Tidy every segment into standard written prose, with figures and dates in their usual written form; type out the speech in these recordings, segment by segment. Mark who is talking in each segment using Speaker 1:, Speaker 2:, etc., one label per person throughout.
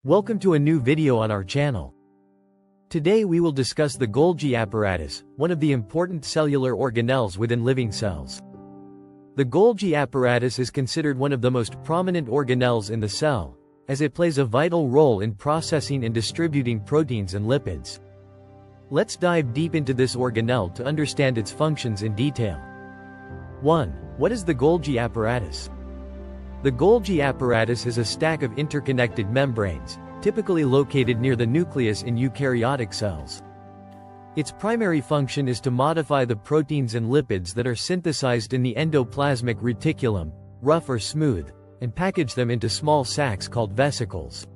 Speaker 1: Welcome to a new video on our channel. Today we will discuss the Golgi apparatus, one of the important cellular organelles within living cells. The Golgi apparatus is considered one of the most prominent organelles in the cell, as it plays a vital role in processing and distributing proteins and lipids. Let's dive deep into this organelle to understand its functions in detail. 1. What is the Golgi apparatus? The Golgi apparatus is a stack of interconnected membranes, typically located near the nucleus in eukaryotic cells. Its primary function is to modify the proteins and lipids that are synthesized in the endoplasmic reticulum, rough or smooth, and package them into small sacs called vesicles.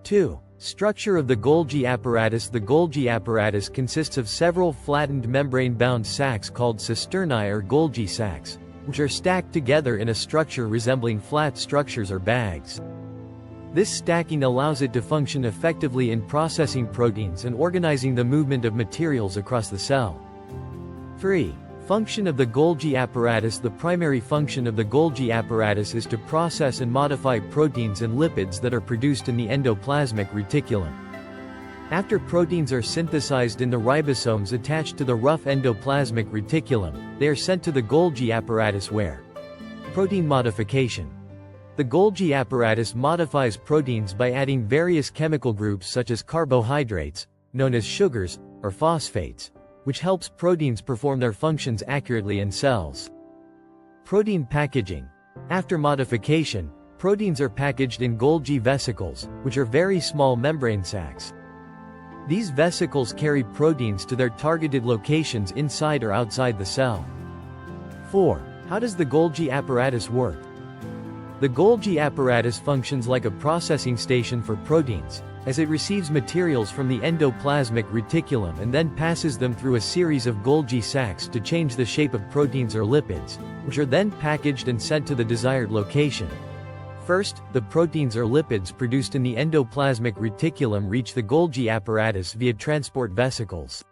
Speaker 1: 2. Structure of the Golgi apparatus. The Golgi apparatus consists of several flattened membrane-bound sacs called cisternae or Golgi sacs, which are stacked together in a structure resembling flat structures or bags. This stacking allows it to function effectively in processing proteins and organizing the movement of materials across the cell. 3. Function of the Golgi apparatus. The primary function of the Golgi apparatus is to process and modify proteins and lipids that are produced in the endoplasmic reticulum. After proteins are synthesized in the ribosomes attached to the rough endoplasmic reticulum, they are sent to the Golgi apparatus where protein modification. The Golgi apparatus modifies proteins by adding various chemical groups such as carbohydrates, known as sugars, or phosphates, which helps proteins perform their functions accurately in cells. Protein packaging. After modification, proteins are packaged in Golgi vesicles, which are very small membrane sacs. These vesicles carry proteins to their targeted locations inside or outside the cell. 4. How does the Golgi apparatus work? The Golgi apparatus functions like a processing station for proteins, as it receives materials from the endoplasmic reticulum and then passes them through a series of Golgi sacs to change the shape of proteins or lipids, which are then packaged and sent to the desired location. First, the proteins or lipids produced in the endoplasmic reticulum reach the Golgi apparatus via transport vesicles.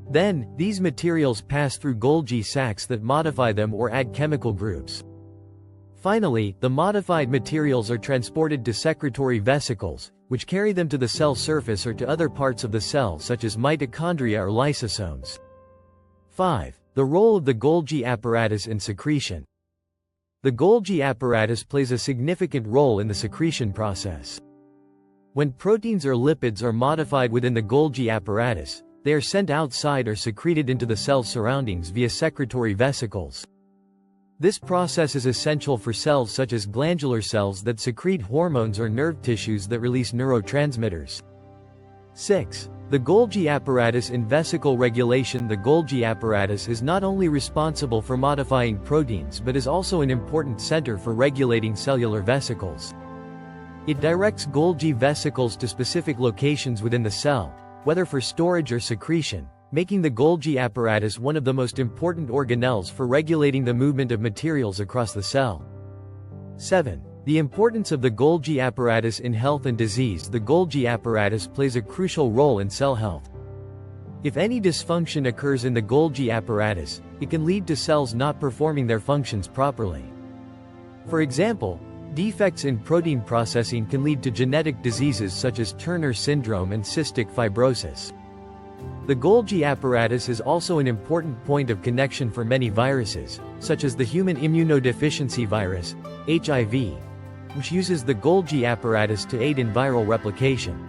Speaker 1: Then, these materials pass through Golgi sacs that modify them or add chemical groups. Finally, the modified materials are transported to secretory vesicles, which carry them to the cell surface or to other parts of the cell such as mitochondria or lysosomes. 5. The role of the Golgi apparatus in secretion. The Golgi apparatus plays a significant role in the secretion process. When proteins or lipids are modified within the Golgi apparatus, they are sent outside or secreted into the cell surroundings via secretory vesicles. This process is essential for cells such as glandular cells that secrete hormones or nerve tissues that release neurotransmitters. 6. The Golgi apparatus in vesicle regulation. The Golgi apparatus is not only responsible for modifying proteins but is also an important center for regulating cellular vesicles. It directs Golgi vesicles to specific locations within the cell, whether for storage or secretion, making the Golgi apparatus one of the most important organelles for regulating the movement of materials across the cell. 7. The importance of the Golgi apparatus in health and disease. The Golgi apparatus plays a crucial role in cell health. If any dysfunction occurs in the Golgi apparatus, it can lead to cells not performing their functions properly. For example, defects in protein processing can lead to genetic diseases such as Turner syndrome and cystic fibrosis. The Golgi apparatus is also an important point of connection for many viruses, such as the human immunodeficiency virus, HIV, which uses the Golgi apparatus to aid in viral replication.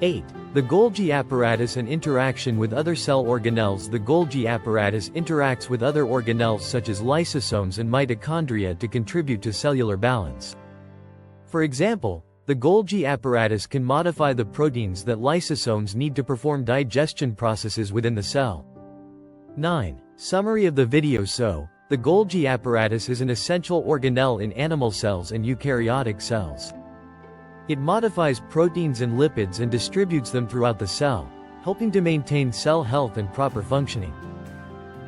Speaker 1: 8. The Golgi apparatus and interaction with other cell organelles. The Golgi apparatus interacts with other organelles such as lysosomes and mitochondria to contribute to cellular balance. For example, the Golgi apparatus can modify the proteins that lysosomes need to perform digestion processes within the cell. 9. Summary of the video. So, the Golgi apparatus is an essential organelle in animal cells and eukaryotic cells. It modifies proteins and lipids and distributes them throughout the cell, helping to maintain cell health and proper functioning.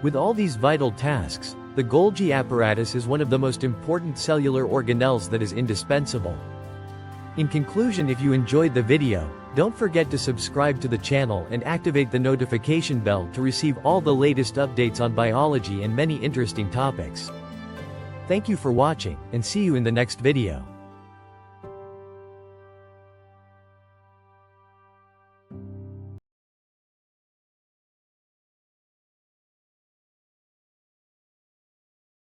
Speaker 1: With all these vital tasks, the Golgi apparatus is one of the most important cellular organelles that is indispensable. In conclusion, if you enjoyed the video, don't forget to subscribe to the channel and activate the notification bell to receive all the latest updates on biology and many interesting topics. Thank you for watching, and see you in the next video.